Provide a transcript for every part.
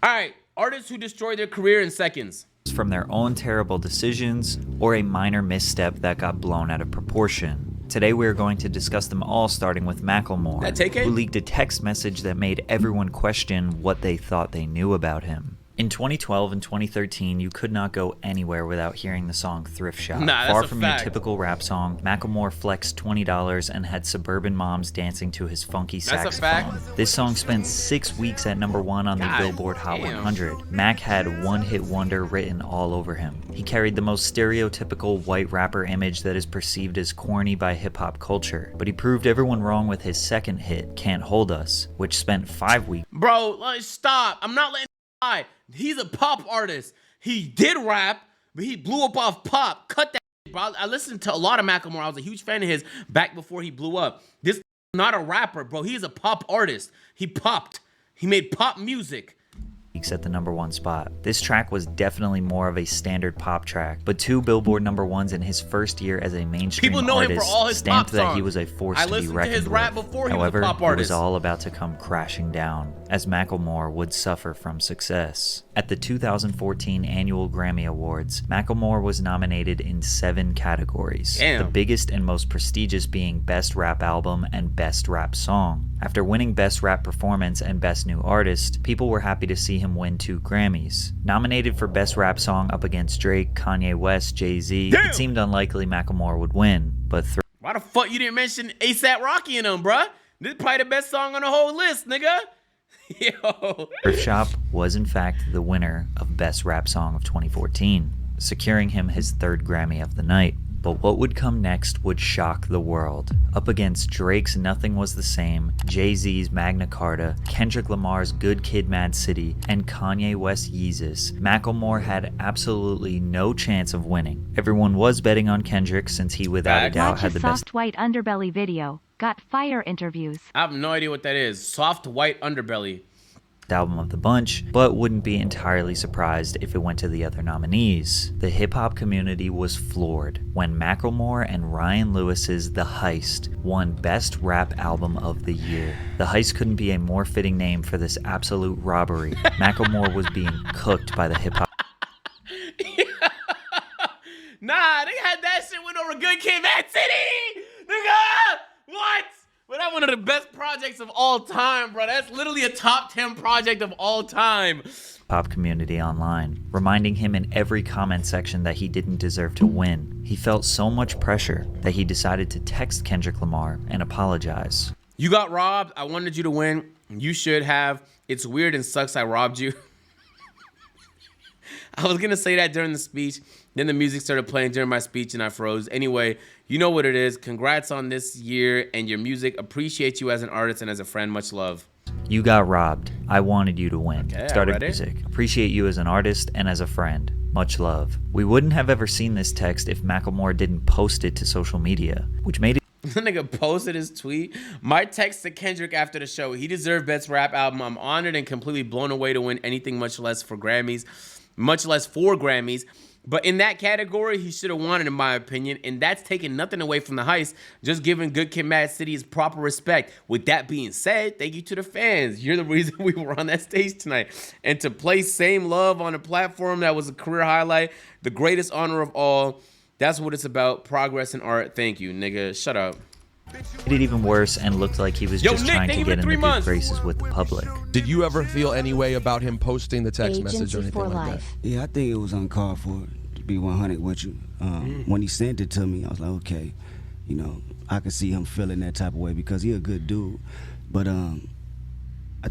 All right, artists who destroy their career in seconds. From their own terrible decisions or a minor misstep that got blown out of proportion. Today we are going to discuss them all, starting with Macklemore, who leaked a text message that made everyone question what they thought they knew about him. In 2012 and 2013, you could not go anywhere without hearing the song Thrift Shop. Far from your typical rap song, Macklemore flexed $20 and had suburban moms dancing to his funky saxophone. This song spent 6 weeks at #1 on the Billboard Hot 100. Mac had one-hit wonder written all over him. He carried the most stereotypical white rapper image that is perceived as corny by hip-hop culture, but he proved everyone wrong with his second hit, Can't Hold Us, which spent 5 weeks. Bro, like, stop. I'm not letting lie. He's a pop artist. He did rap, but he blew up off pop. Cut that shit, bro. I listened to a lot of Macklemore. I was a huge fan of his back before he blew up. This is not a rapper, bro. He's a pop artist. He popped. He made pop music. At the #1 spot. This track was definitely more of a standard pop track, but 2 Billboard #1s in his first year as a mainstream artist stamped that he was a force to be reckoned with. However, it was all about to come crashing down, as Macklemore would suffer from success. At the 2014 annual Grammy Awards, Macklemore was nominated in 7 categories, the biggest and most prestigious being Best Rap Album and Best Rap Song. After winning Best Rap Performance and Best New Artist, people were happy to see him win 2 Grammys. Nominated for Best Rap Song up against Drake, Kanye West, Jay-Z, it seemed unlikely Macklemore would win, but why the fuck you didn't mention A$AP Rocky in them, bruh? This is probably the best song on the whole list, nigga. Yo. Thrift Shop was in fact the winner of Best Rap Song of 2014, securing him his 3rd Grammy of the night. But what would come next would shock the world. Up against Drake's Nothing Was the Same, Jay-Z's Magna Carta, Kendrick Lamar's Good Kid Mad City, and Kanye West's Yeezus, Macklemore had absolutely no chance of winning. Everyone was betting on Kendrick since he without a doubt had the best Soft White Underbelly video. Got fire interviews. I have no idea what that is. Soft White Underbelly. Album of the bunch, but wouldn't be entirely surprised if it went to the other nominees. The hip-hop community was floored when Macklemore and Ryan Lewis's The Heist won Best Rap Album of the Year. The Heist couldn't be a more fitting name for this absolute robbery. Macklemore was being cooked by the hip-hop. Nah, they had that shit win over Good Kid Mad City! Nigga! What? But that's one of the best projects of all time, bro. That's literally a top 10 project of all time. Pop community online, reminding him in every comment section that he didn't deserve to win. He felt so much pressure that he decided to text Kendrick Lamar and apologize. You got robbed. I wanted you to win. You should have. It's weird and sucks I robbed you. I was going to say that during the speech. Then the music started playing during my speech and I froze. Anyway, you know what it is. Congrats on this year and your music. Appreciate you as an artist and as a friend. Much love. You got robbed. I wanted you to win. Okay, Started music. Appreciate you as an artist and as a friend. Much love. We wouldn't have ever seen this text if Macklemore didn't post it to social media, which made it. The nigga posted his tweet. My text to Kendrick after the show. He deserved Best Rap Album. I'm honored and completely blown away to win anything, much less for Grammys. But in that category, he should have won it, in my opinion. And that's taking nothing away from The Heist, just giving Good Kid Mad City his proper respect. With that being said, thank you to the fans. You're the reason we were on that stage tonight. And to play Same Love on a platform that was a career highlight, the greatest honor of all, that's what it's about. Progress in art. Thank you, nigga. Shut up. Made it even worse and looked like he was just trying to get in the good graces with the public. Did you ever feel any way about him posting the text message or anything like that? Yeah, I think it was uncalled for, to be 100 with you. When he sent it to me, I was like, okay, you know, I could see him feeling that type of way because he a good dude. But I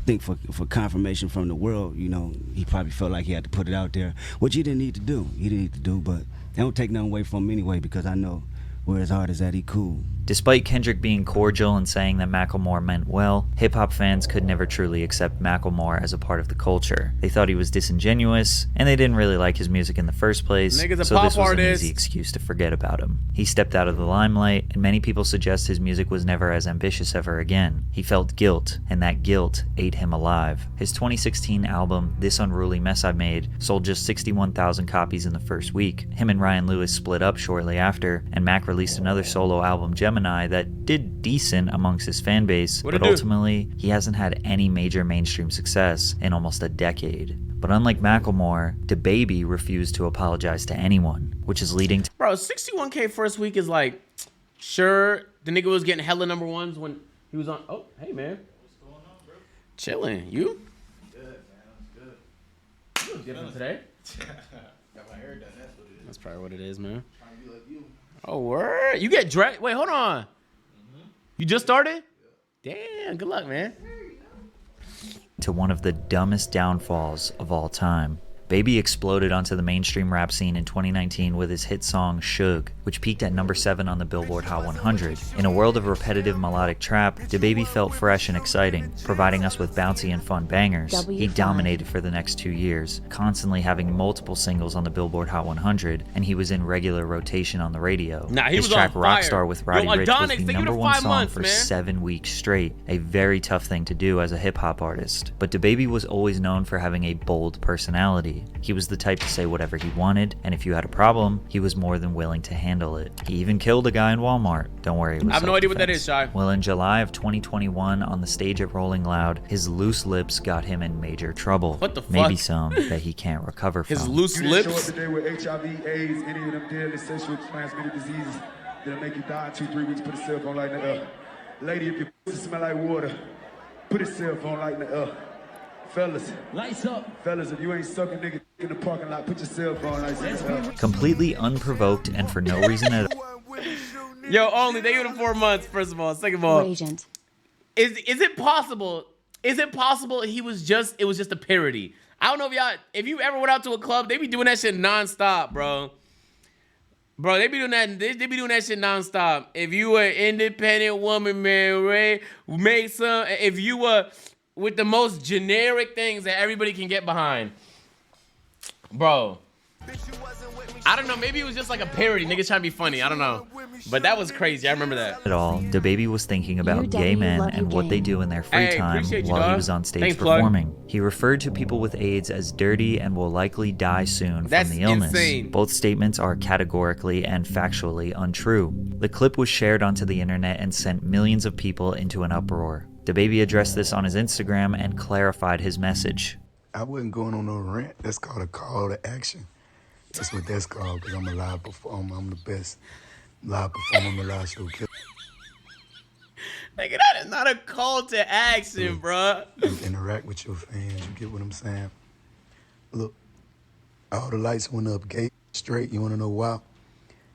think for confirmation from the world, you know, he probably felt like he had to put it out there, which he didn't need to do. He didn't need to do, but I don't take nothing away from him anyway because I know where his heart is at. He cool. Despite Kendrick being cordial and saying that Macklemore meant well, hip-hop fans could never truly accept Macklemore as a part of the culture. They thought he was disingenuous, and they didn't really like his music in the first place, so this was an easy excuse to forget about him. He stepped out of the limelight, and many people suggest his music was never as ambitious ever again. He felt guilt, and that guilt ate him alive. His 2016 album, This Unruly Mess I Made, sold just 61,000 copies in the first week. Him and Ryan Lewis split up shortly after, and Mac released another solo album, Gemini, Gemini that did decent amongst his fan base, but ultimately, he hasn't had any major mainstream success in almost a decade. But unlike Macklemore, DaBaby refused to apologize to anyone, which is leading to... Bro, 61K first week is like, sure, the nigga was getting hella number ones when he was on... Oh, hey, man. What's going on, bro? Chilling. You? Good, man. That's good. You look different today. Got my hair done. That's what it is. That's probably what it is, man. Trying to be like you. Oh, word. You get dressed? Wait, hold on. You just started? Yeah. Damn, good luck, man. To one of the dumbest downfalls of all time. Baby exploded onto the mainstream rap scene in 2019 with his hit song Suge, which peaked at number 7 on the Billboard Hot 100. In a world of repetitive melodic trap, DaBaby felt fresh and exciting, providing us with bouncy and fun bangers. He dominated for the next 2 years, constantly having multiple singles on the Billboard Hot 100, and he was in regular rotation on the radio. His track Rockstar with Roddy Ricch was Adonis, the number 1 song months, for man. 7 weeks straight, a very tough thing to do as a hip-hop artist. But DaBaby was always known for having a bold personality. He was the type to say whatever he wanted, and if you had a problem, he was more than willing to handle it. He even killed a guy in Walmart. Don't worry, it was I have no idea what that self-defense. is, Shy. Well, in July of 2021, on the stage at Rolling Loud, his loose lips got him in major trouble. What the fuck? Maybe some that he can't recover from. His loose You didn't show up lips? today with HIV, AIDS, any of them deadly sexually transmitted diseases that'll make you die in 2-3 weeks. Put a cell phone light in the air. Lady, if your pussy smell like water, put a cell phone light in the air. Fellas, lights up. Fellas, if you ain't sucking nigga in the parking lot, put your cell phone lights in the air. Completely unprovoked and for no reason at all. Yo, only they give him 4 months, first of all. Second of all, Agent. is it possible? Is it possible it was just a parody? I don't know if you ever went out to a club, they be doing that shit nonstop, bro. Bro, they be doing that shit nonstop. If you an independent woman, man, Ray, make some. If you were with the most generic things that everybody can get behind, bro. I don't know. Maybe it was just like a parody. Niggas trying to be funny. I don't know. But that was crazy. I remember that. At all, DaBaby was thinking about gay men and what they do in their free time while he was on stage performing. He referred to people with AIDS as dirty and will likely die soon from the illness. Insane. Both statements are categorically and factually untrue. The clip was shared onto the internet and sent millions of people into an uproar. DaBaby addressed this on his Instagram and clarified his message. I wasn't going on no rant. That's called a call to action. That's what that's called, because I'm a live performer. I'm the best live performer. I'm a live show killer. Nigga, that is not a call to action, bruh. You interact with your fans. You get what I'm saying? Look, all the lights went up gay straight. You want to know why?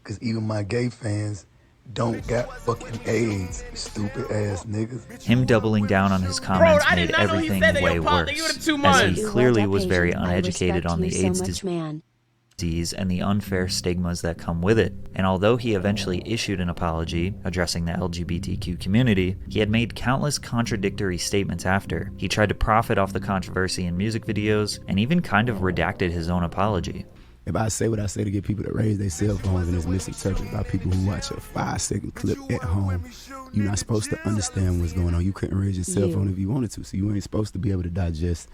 Because even my gay fans don't got fucking AIDS, stupid ass niggas. Him doubling down on his comments made everything way worse, as he clearly was very uneducated on the AIDS disease and the unfair stigmas that come with it. And although he eventually issued an apology addressing the LGBTQ community, he had made countless contradictory statements after. He tried to profit off the controversy in music videos and even kind of redacted his own apology. If I say what I say to get people to raise their cell phones and it's misinterpreted by people who watch a 5-second clip at home, you're not supposed to understand what's going on. You couldn't raise your cell phone if you wanted to, so you ain't supposed to be able to digest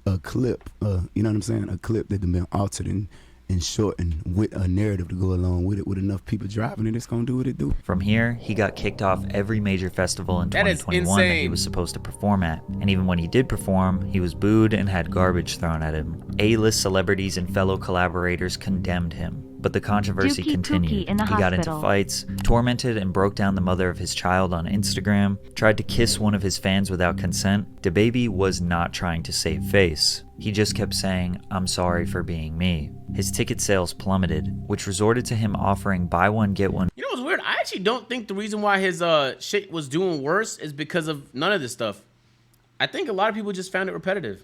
a clip, you know what I'm saying? A clip that has been altered and shortened with a narrative to go along with it, with enough people driving it, it's gonna do what it do. From here, he got kicked off every major festival in 2021 that he was supposed to perform at. And even when he did perform, he was booed and had garbage thrown at him. A-list celebrities and fellow collaborators condemned him. But the controversy continued. He got into fights, tormented and broke down the mother of his child on Instagram, tried to kiss one of his fans without consent. DaBaby was not trying to save face. He just kept saying, "I'm sorry for being me." His ticket sales plummeted, which resorted to him offering buy one, get one. You know what's weird? I actually don't think the reason why his shit was doing worse is because of none of this stuff. I think a lot of people just found it repetitive.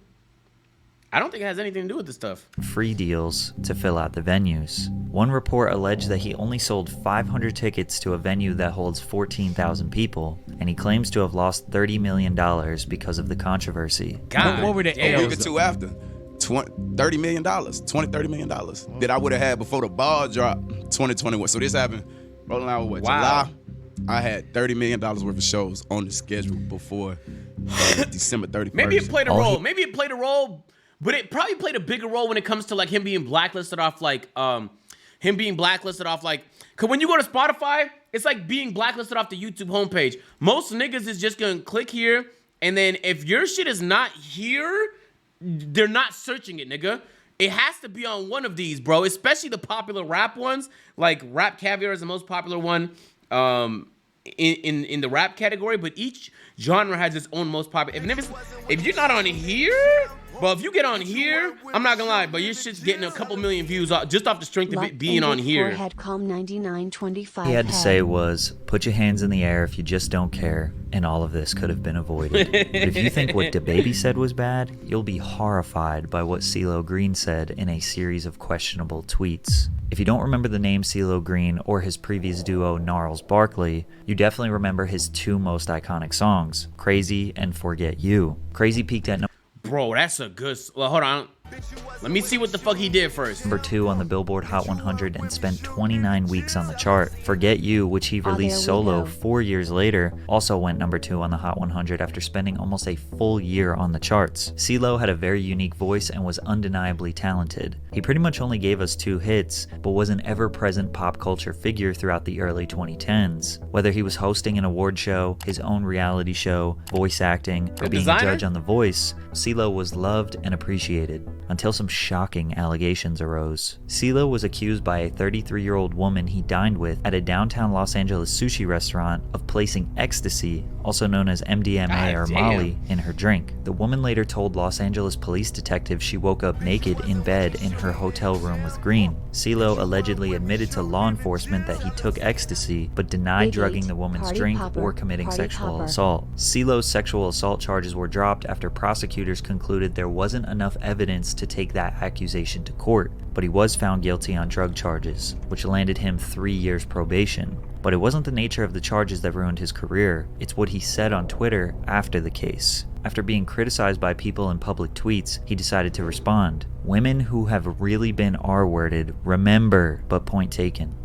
I don't think it has anything to do with this stuff. Free deals to fill out the venues. One report alleged that he only sold 500 tickets to a venue that holds 14,000 people, and he claims to have lost $30 million because of the controversy. God, what were the A week or two after, $30 million, $30 million that I would have had before the ball dropped 2021. So this happened, rolling out what, July? I had $30 million worth of shows on the schedule before December 31st. Maybe it played a role. Maybe it played a role, but it probably played a bigger role when it comes to like him being blacklisted off like him being blacklisted off like, cause when you go to Spotify, it's like being blacklisted off the YouTube homepage. Most niggas is just gonna click here, and then if your shit is not here, they're not searching it, nigga. It has to be on one of these, bro. Especially the popular rap ones. Like Rap Caviar is the most popular one in the rap category. But each genre has its own most popular. If you're not on here, but if you get on here, I'm not gonna lie, but your shit's getting a couple million views just off the strength of it being on here. He had to say was, put your hands in the air if you just don't care, and all of this could have been avoided. But if you think what DaBaby said was bad, you'll be horrified by what CeeLo Green said in a series of questionable tweets. If you don't remember the name CeeLo Green or his previous duo Gnarls Barkley, you definitely remember his two most iconic songs, Crazy and Forget You. Crazy peaked at Bro, that's a good... Well, hold on. Let me see what the fuck he did first. Number 2 on the Billboard Hot 100 and spent 29 weeks on the chart. Forget You, which he released solo 4 years later, also went number 2 on the Hot 100 after spending almost a full year on the charts. CeeLo had a very unique voice and was undeniably talented. He pretty much only gave us 2 hits, but was an ever-present pop culture figure throughout the early 2010s. Whether he was hosting an award show, his own reality show, voice acting, or being a judge on The Voice, CeeLo was loved and appreciated. Until some shocking allegations arose. CeeLo was accused by a 33-year-old woman he dined with at a downtown Los Angeles sushi restaurant of placing ecstasy, also known as MDMA or Molly, in her drink. The woman later told Los Angeles police detectives she woke up naked in bed in her hotel room with Green. CeeLo allegedly admitted to law enforcement that he took ecstasy, but denied drugging the woman's drink or committing sexual assault. CeeLo's sexual assault charges were dropped after prosecutors concluded there wasn't enough evidence to take that accusation to court, but he was found guilty on drug charges, which landed him 3 years probation. But it wasn't the nature of the charges that ruined his career, it's what he said on Twitter after the case. After being criticized by people in public tweets, he decided to respond. Women who have really been R-worded, remember, but point taken.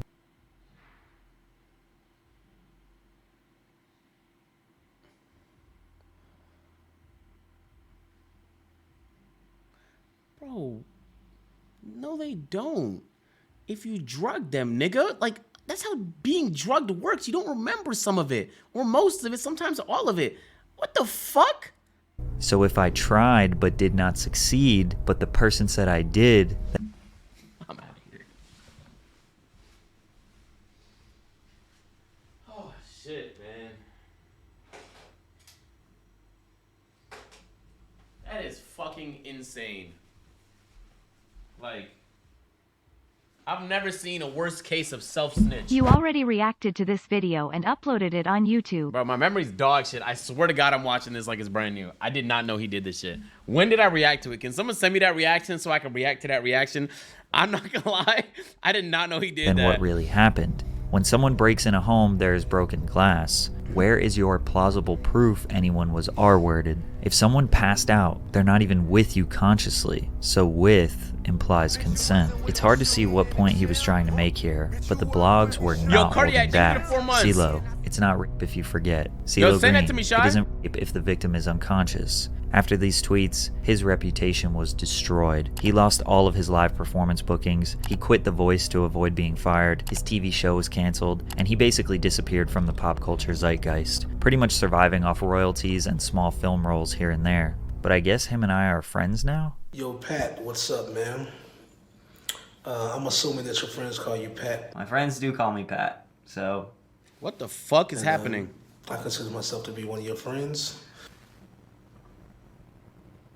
Bro, no they don't. If you drug them, nigga, like, that's how being drugged works. You don't remember some of it, or most of it, sometimes all of it. What the fuck? So if I tried but did not succeed, but the person said I did... I'm out of here. Oh, shit, man. That is fucking insane. Like, I've never seen a worse case of self-snitch. You already reacted to this video and uploaded it on YouTube. Bro, my memory's dog shit. I swear to God I'm watching this like it's brand new. I did not know he did this shit. When did I react to it? Can someone send me that reaction so I can react to that reaction? I'm not gonna lie. I did not know he did that. And what really happened? When someone breaks in a home, there is broken glass. Where is your plausible proof anyone was R-worded? If someone passed out, they're not even with you consciously, so with implies consent. It's hard to see what point he was trying to make here, but the blogs were not holding back. CeeLo, it's not rape if you forget. CeeLo Green, that to me, it isn't rape if the victim is unconscious. After these tweets, his reputation was destroyed. He lost all of his live performance bookings, he quit The Voice to avoid being fired, his TV show was canceled, and he basically disappeared from the pop culture zeitgeist, pretty much surviving off royalties and small film roles here and there. But I guess him and I are friends now? Yo, Pat, what's up, man? I'm assuming that your friends call you Pat. My friends do call me Pat, so... What the fuck is happening? I consider myself to be one of your friends.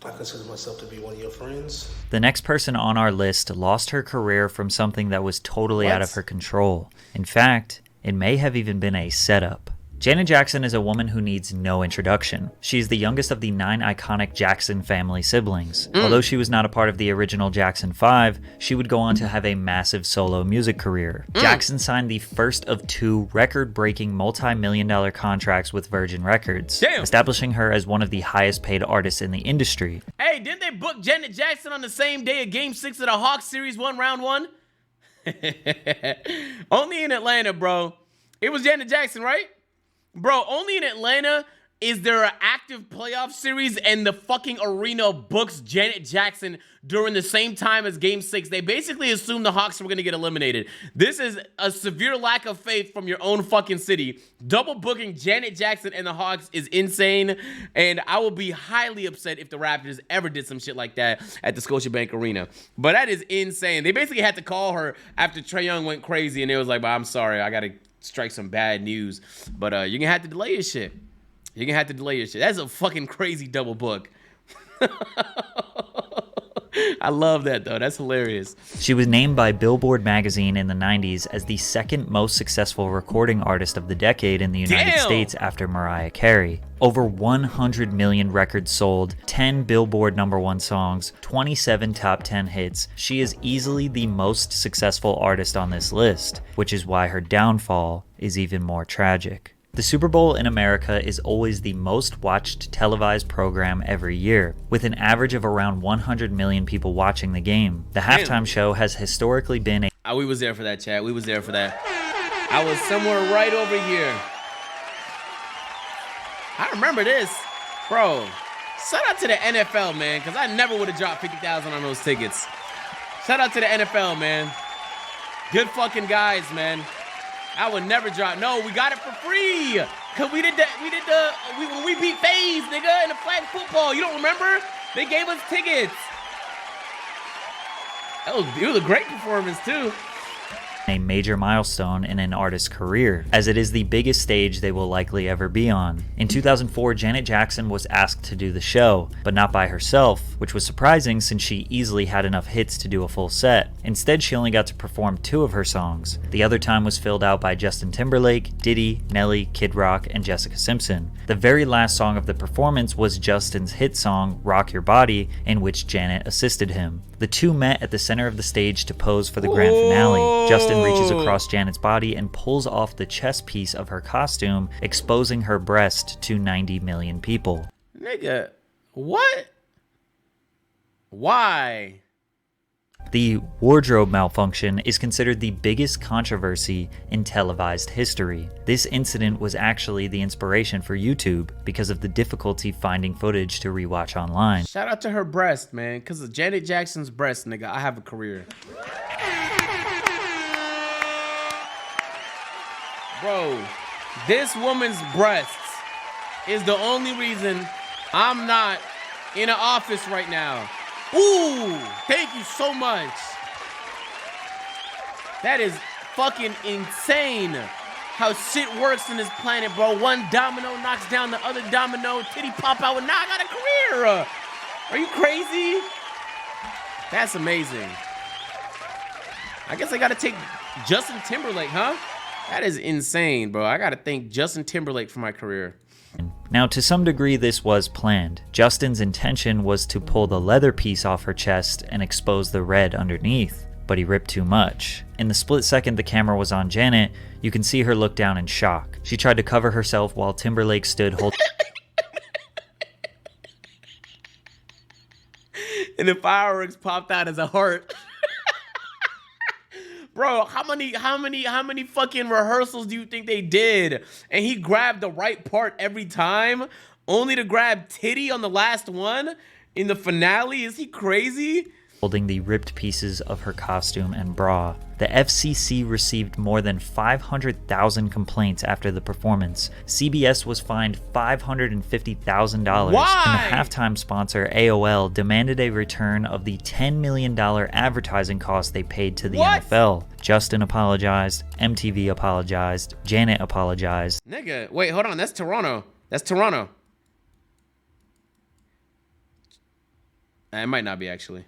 The next person on our list lost her career from something that was totally out of her control. In fact, it may have even been a setup. Janet Jackson is a woman who needs no introduction. She's the youngest of the 9 iconic Jackson family siblings. Although she was not a part of the original Jackson 5, she would go on to have a massive solo music career. Jackson signed the first of 2 record-breaking multi-million-dollar contracts with Virgin Records, establishing her as one of the highest-paid artists in the industry. Hey, didn't they book Janet Jackson on the same day of Game 6 of the Hawks Series 1, Round 1? Only in Atlanta, bro. It was Janet Jackson, right? Bro, only in Atlanta, is there an active playoff series and the fucking arena books Janet Jackson during the same time as Game 6. They basically assumed the Hawks were going to get eliminated. This is a severe lack of faith from your own fucking city. Double booking Janet Jackson and the Hawks is insane, and I will be highly upset if the Raptors ever did some shit like that at the Scotiabank Arena. But that is insane. They basically had to call her after Trae Young went crazy, and it was like, I'm sorry, I got to strike some bad news. But you're going to have to delay your shit. You're going to have to delay your shit. That's a fucking crazy double book. I love that, though. That's hilarious. She was named by Billboard magazine in the 90s as the second most successful recording artist of the decade in the United States after Mariah Carey. Over 100 million records sold, 10 Billboard #1 songs, 27 top 10 hits. She is easily the most successful artist on this list, which is why her downfall is even more tragic. The Super Bowl in America is always the most watched televised program every year, with an average of around 100 million people watching the game. The halftime show has historically been a... we was there for that, chat. We was there for that. I was somewhere right over here. I remember this. Bro, shout out to the NFL, man, because I never would have dropped $50,000 on those tickets. Shout out to the NFL, man. Good fucking guys, man. I would never drop. No, we got it for free. Cause we when we beat FaZe, nigga, in the flag football. You don't remember? They gave us tickets. It was a great performance too. A major milestone in an artist's career, as it is the biggest stage they will likely ever be on. In 2004, Janet Jackson was asked to do the show, but not by herself, which was surprising since she easily had enough hits to do a full set. Instead, she only got to perform 2 of her songs. The other time was filled out by Justin Timberlake, Diddy, Nelly, Kid Rock, and Jessica Simpson. The very last song of the performance was Justin's hit song, Rock Your Body, in which Janet assisted him. The two met at the center of the stage to pose for the grand finale. Justin reaches across Janet's body and pulls off the chest piece of her costume, exposing her breast to 90 million people. Nigga, what? Why? The wardrobe malfunction is considered the biggest controversy in televised history. This incident was actually the inspiration for YouTube because of the difficulty finding footage to rewatch online. Shout out to her breast, man. Because of Janet Jackson's breast, nigga, I have a career. Bro, this woman's breasts is the only reason I'm not in an office right now. Ooh, thank you so much. That is fucking insane how shit works in this planet, bro. One domino knocks down the other domino, titty pop out, and now I got a career. Are you crazy? That's amazing. I guess I gotta take Justin Timberlake, huh? That is insane, bro. I gotta thank Justin Timberlake for my career. Now, to some degree, this was planned. Justin's intention was to pull the leather piece off her chest and expose the red underneath, but he ripped too much. In the split second the camera was on Janet, you can see her look down in shock. She tried to cover herself while Timberlake stood holding... And the fireworks popped out as a heart. Bro, how many fucking rehearsals do you think they did? And he grabbed the right part every time, only to grab titty on the last one in the finale? Is he crazy? Holding the ripped pieces of her costume and bra. The FCC received more than 500,000 complaints after the performance. CBS was fined $550,000. Why? And the halftime sponsor, AOL, demanded a return of the $10 million advertising cost they paid to the NFL. Justin apologized, MTV apologized, Janet apologized. Nigga, wait, hold on, that's Toronto. That's Toronto. It might not be, actually.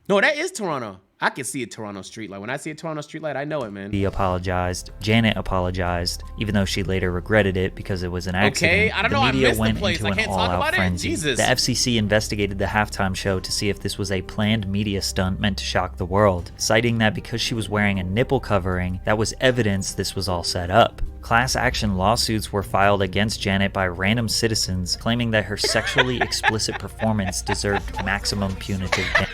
No, that is Toronto. I can see a Toronto streetlight. When I see a Toronto streetlight, I know it, man. He apologized. Janet apologized, even though she later regretted it because it was an accident. Okay, I don't know. I missed the place. I can't talk about it. Jesus. The FCC investigated the halftime show to see if this was a planned media stunt meant to shock the world, citing that because she was wearing a nipple covering, that was evidence this was all set up. Class action lawsuits were filed against Janet by random citizens, claiming that her sexually explicit performance deserved maximum punitive damage.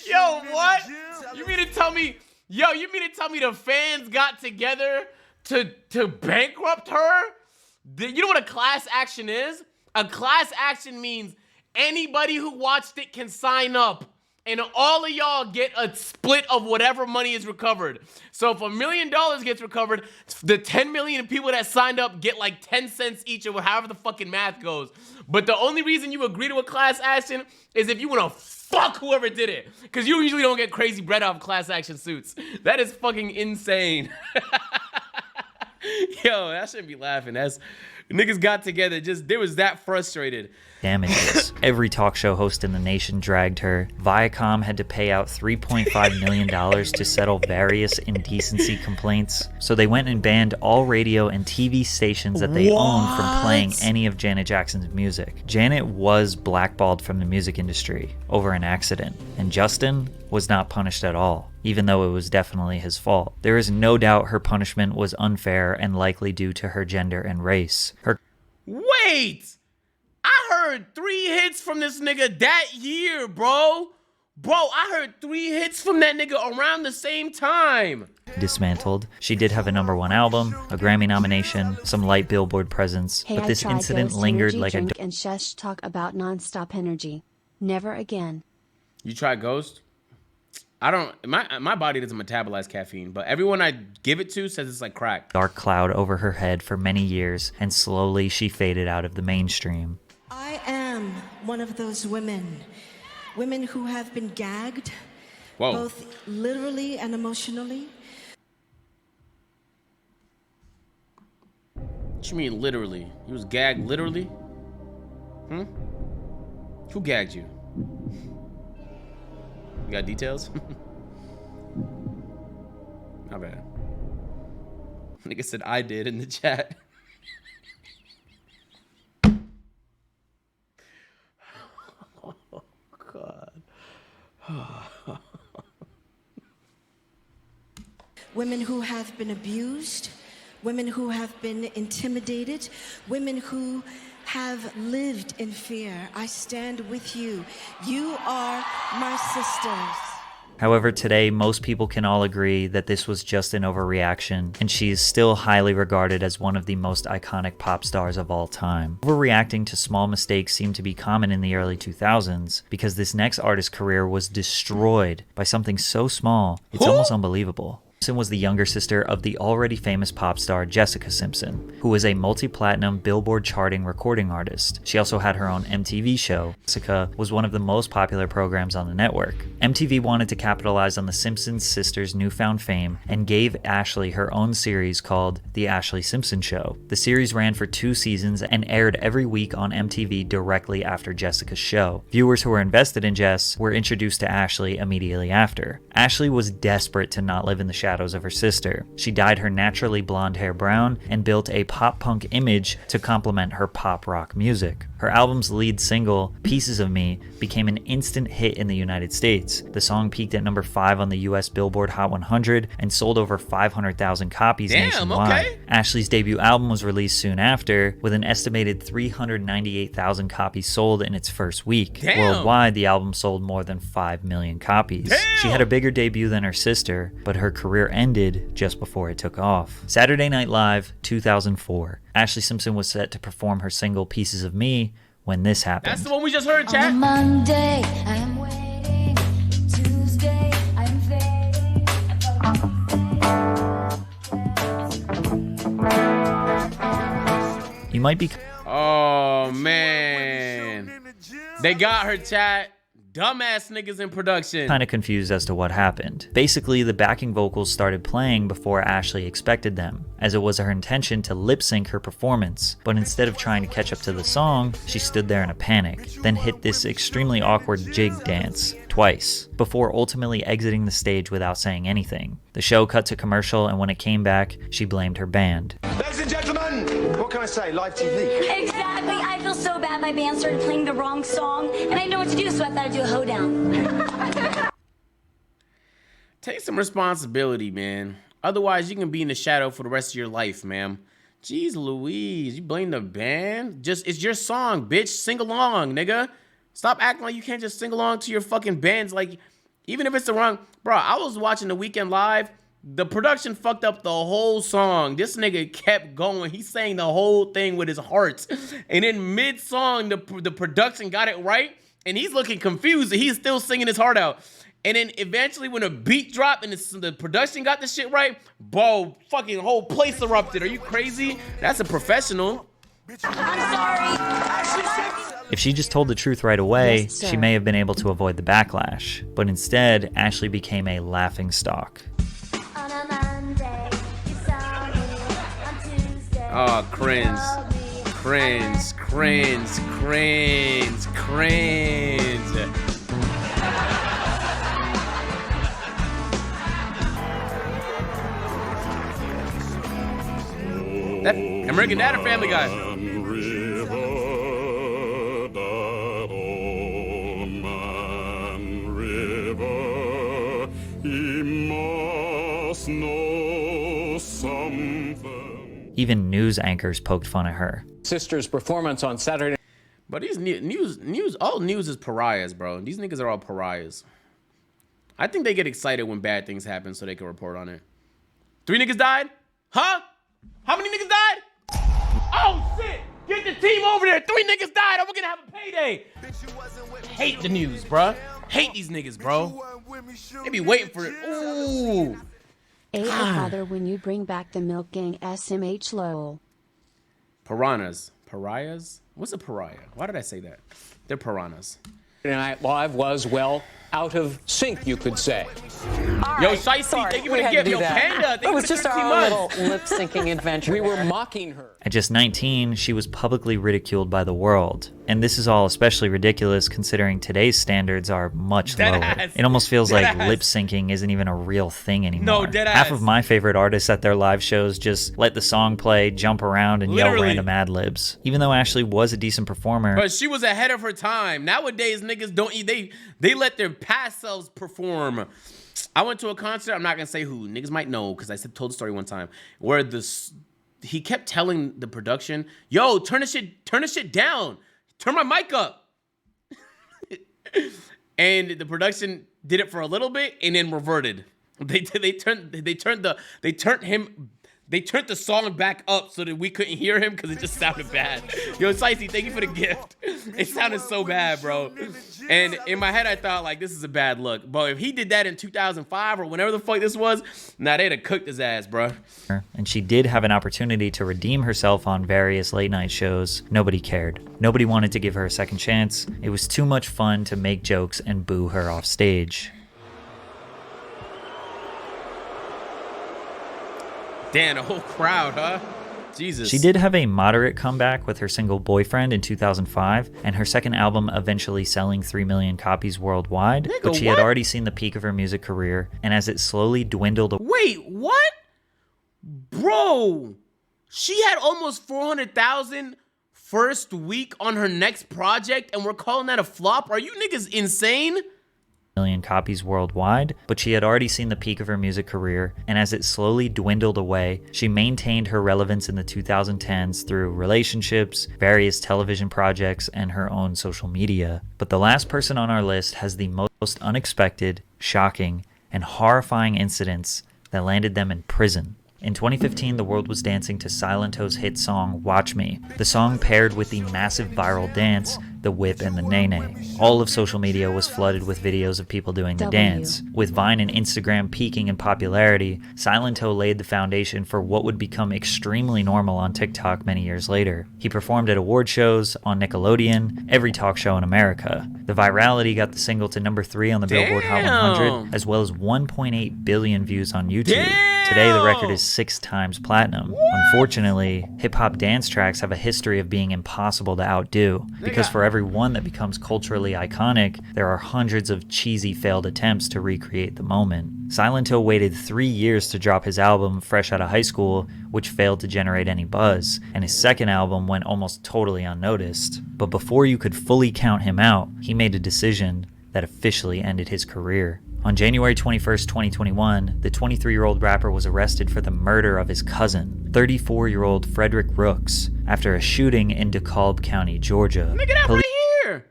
Yo, what? You mean to tell me, the fans got together to bankrupt her? You know what a class action is? A class action means anybody who watched it can sign up. And all of y'all get a split of whatever money is recovered. So if $1 million gets recovered, the 10 million people that signed up get like 10 cents each or however the fucking math goes. But the only reason you agree to a class action is if you want to fuck whoever did it. Because you usually don't get crazy bread off class action suits. That is fucking insane. Yo, I shouldn't be laughing. Niggas got together, they was that frustrated. Damages. Every talk show host in the nation dragged her. Viacom had to pay out $3.5 million to settle various indecency complaints. So they went and banned all radio and TV stations that they owned from playing any of Janet Jackson's music. Janet was blackballed from the music industry over an accident, and Justin was not punished at all, even though it was definitely his fault. There is no doubt her punishment was unfair and likely due to her gender and race. Wait! I heard 3 hits from this nigga that year, bro. Bro, I heard 3 hits from that nigga around the same time. Dismantled. She did have a #1 album, a Grammy nomination, some light Billboard presence, but this incident lingered like a... And Shesh talk about non-stop energy. Never again. You tried Ghost? I don't, my body doesn't metabolize caffeine, but everyone I give it to says it's like crack. Dark cloud over her head for many years, and slowly she faded out of the mainstream. I am one of those women who have been gagged, both literally and emotionally. What you mean literally? You was gagged literally? Who gagged you? You got details? Not bad. Nigga said I did in the chat. Oh, God. Women who have been abused, women who have been intimidated, women who have lived in fear. I stand with you. You are my sisters. However, today, most people can all agree that this was just an overreaction, and she is still highly regarded as one of the most iconic pop stars of all time. Overreacting to small mistakes seemed to be common in the early 2000s, because this next artist's career was destroyed by something so small, it's almost unbelievable. Simpson was the younger sister of the already famous pop star Jessica Simpson, who was a multi-platinum Billboard charting recording artist. She also had her own MTV show. Jessica was one of the most popular programs on the network. MTV wanted to capitalize on the Simpson sisters' newfound fame and gave Ashley her own series called The Ashley Simpson Show. The series ran for 2 seasons and aired every week on MTV directly after Jessica's show. Viewers who were invested in Jess were introduced to Ashley immediately after. Ashley was desperate to not live in the shadows of her sister. She dyed her naturally blonde hair brown and built a pop-punk image to complement her pop-rock music. Her album's lead single, Pieces of Me, became an instant hit in the United States. The song peaked at number 5 on the US Billboard Hot 100 and sold over 500,000 copies nationwide. Okay. Ashley's debut album was released soon after, with an estimated 398,000 copies sold in its first week. Worldwide, the album sold more than 5 million copies. She had a bigger debut than her sister, but her career ended just before it took off. Saturday Night Live, 2004. Ashley Simpson was set to perform her single Pieces of Me when this happened. That's the one we just heard, chat. On Monday, I am waiting. Tuesday, I am fading. You might be... Oh, man. They got her, chat. Dumbass niggas in production. Kind of confused as to what happened. Basically, the backing vocals started playing before Ashley expected them, as it was her intention to lip sync her performance. But instead of trying to catch up to the song, she stood there in a panic, then hit this extremely awkward jig dance twice, before ultimately exiting the stage without saying anything. The show cut to commercial, and when it came back, she blamed her band. Ladies and gentlemen, what can I say? Live TV. Exactly. I feel so bad my band started playing the wrong song, and I know what to do, so I thought I'd do a hoedown. Take some responsibility, man. Otherwise, you can be in the shadow for the rest of your life, ma'am. Jeez Louise, you blame the band? It's your song, bitch. Sing along, nigga. Stop acting like you can't just sing along to your fucking bands. Like, even if it's the wrong... Bro, I was watching The Weeknd live. The production fucked up the whole song. This nigga kept going. He sang the whole thing with his heart. And in mid-song, the production got it right. And he's looking confused. He's still singing his heart out. And then eventually when a beat dropped and the production got the shit right, bro, fucking whole place erupted. Are you crazy? That's a professional. I'm sorry. If she just told the truth right away, Yes, sir. she may have been able to avoid the backlash. But instead, Ashley became a laughingstock. On a Monday, you saw me. On Tuesday, Oh, cringe. Cringe, cringe, cringe, cringe. That American Dad or Family Guy? Even news anchors poked fun at her. Sister's performance on Saturday. But these news, all news is pariahs, bro. These niggas are all pariahs. I think they get excited when bad things happen so they can report on it. 3 niggas died? Huh? How many niggas died? Oh, shit! Get the team over there! 3 niggas died! We're gonna have a payday! Hate the news, bruh. Hate these niggas, bro. They be waiting for it. Ooh! A father when you bring back the milk gang SMH lol. Piranhas. Pariahs? What's a pariah? Why did I say that? They're piranhas. Night Live was, well, out of sync, you could say. Yo, Shicey, thank you for the gift. Yo, Panda, thank you for the 15 months. lip-syncing adventure. We were mocking her. At just 19, she was publicly ridiculed by the world. And this is all especially ridiculous considering today's standards are much lower. It almost feels like lip syncing isn't even a real thing anymore. No, deadass. Half of my favorite artists at their live shows just let the song play, jump around, and yell random ad libs. Even though Ashley was a decent performer. But she was ahead of her time. Nowadays, niggas don't eat. They let their past selves perform. I went to a concert. I'm not gonna say who. Niggas might know because I told the story one time where he kept telling the production, "Yo, turn the shit down. Turn my mic up." And the production did it for a little bit and then reverted. They turned the song back up so that we couldn't hear him because it just sounded bad. Yo, Sicey, thank you for the gift. It sounded so bad, bro. And in my head, I thought, like, this is a bad look. But if he did that in 2005 or whenever the fuck this was, they'd have cooked his ass, bro. And she did have an opportunity to redeem herself on various late night shows. Nobody cared. Nobody wanted to give her a second chance. It was too much fun to make jokes and boo her off stage. Damn, the whole crowd, huh? Jesus. She did have a moderate comeback with her single Boyfriend in 2005, and her second album eventually selling 3 million copies worldwide, but she had already seen the peak of her music career, and as it slowly dwindled... Wait, what? Bro, she had almost 400,000 first week on her next project, and we're calling that a flop? Are you niggas insane? Million copies worldwide, but she had already seen the peak of her music career, and as it slowly dwindled away, she maintained her relevance in the 2010s through relationships, various television projects, and her own social media. But the last person on our list has the most unexpected, shocking, and horrifying incidents that landed them in prison. In 2015, the world was dancing to Silent's hit song, Watch Me. The song paired with the massive viral dance, the whip and the nay-nay. All of social media was flooded with videos of people doing the dance. With Vine and Instagram peaking in popularity, Silento laid the foundation for what would become extremely normal on TikTok many years later. He performed at award shows, on Nickelodeon, every talk show in America. The virality got the single to number 3 on the Billboard Hot 100, as well as 1.8 billion views on YouTube. Today, the record is 6 times platinum. Unfortunately, hip-hop dance tracks have a history of being impossible to outdo, because for every one that becomes culturally iconic, there are hundreds of cheesy failed attempts to recreate the moment. Silento waited 3 years to drop his album fresh out of high school, which failed to generate any buzz, and his second album went almost totally unnoticed. But before you could fully count him out, he made a decision that officially ended his career. On January 21st, 2021, the 23-year-old rapper was arrested for the murder of his cousin, 34-year-old Frederick Rooks, after a shooting in DeKalb County, Georgia. Nigga, that right here!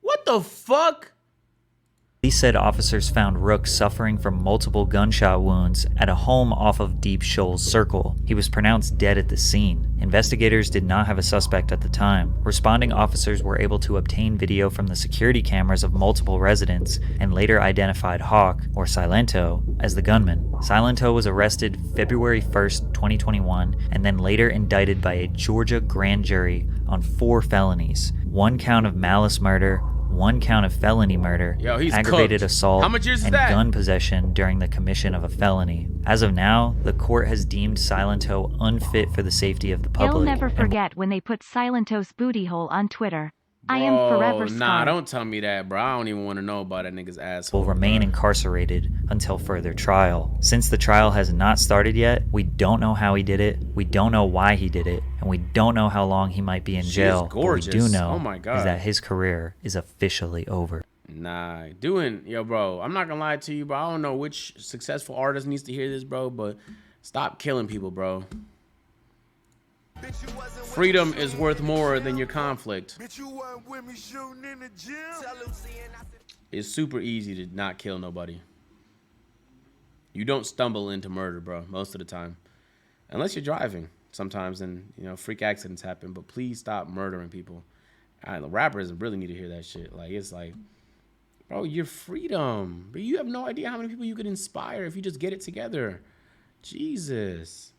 What the fuck? Police said officers found Rook suffering from multiple gunshot wounds at a home off of Deep Shoals Circle. He was pronounced dead at the scene. Investigators did not have a suspect at the time. Responding officers were able to obtain video from the security cameras of multiple residents and later identified Hawk, or Silento, as the gunman. Silento was arrested February 1st, 2021, and then later indicted by a Georgia grand jury on 4 felonies: 1 count of malice murder, 1 count of felony murder, aggravated assault, and gun possession during the commission of a felony. As of now, the court has deemed Silento unfit for the safety of the public. He'll never forget when they put Silento's booty hole on Twitter. I am forever scarred. Nah, don't tell me that, bro. I don't even want to know about that nigga's asshole. Will remain incarcerated until further trial. Since the trial has not started yet, we don't know how he did it, we don't know why he did it, and we don't know how long he might be in jail. Gorgeous. What we do know Oh my God. is that his career is officially over. Nah, yo, bro, I'm not gonna lie to you, bro. I don't know which successful artist needs to hear this, bro, but stop killing people, bro. Freedom is worth more than your conflict. It's super easy to not kill nobody. You don't stumble into murder, bro, most of the time. Unless you're driving sometimes, and, you know, freak accidents happen, but please stop murdering people. The rappers really need to hear that shit. Like, it's like, bro, your freedom. But you have no idea how many people you could inspire if you just get it together. Jesus.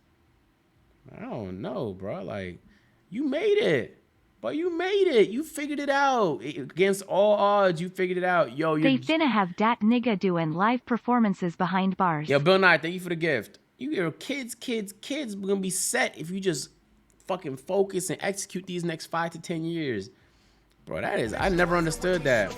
I don't know, bro. Like, you made it. But you made it. You figured it out. Against all odds, you figured it out. Yo, they finna have dat nigga doing live performances behind bars. Yo, Bill Nye, thank you for the gift. Your kids gonna be set if you just fucking focus and execute these next 5 to 10 years. Bro, I never understood that.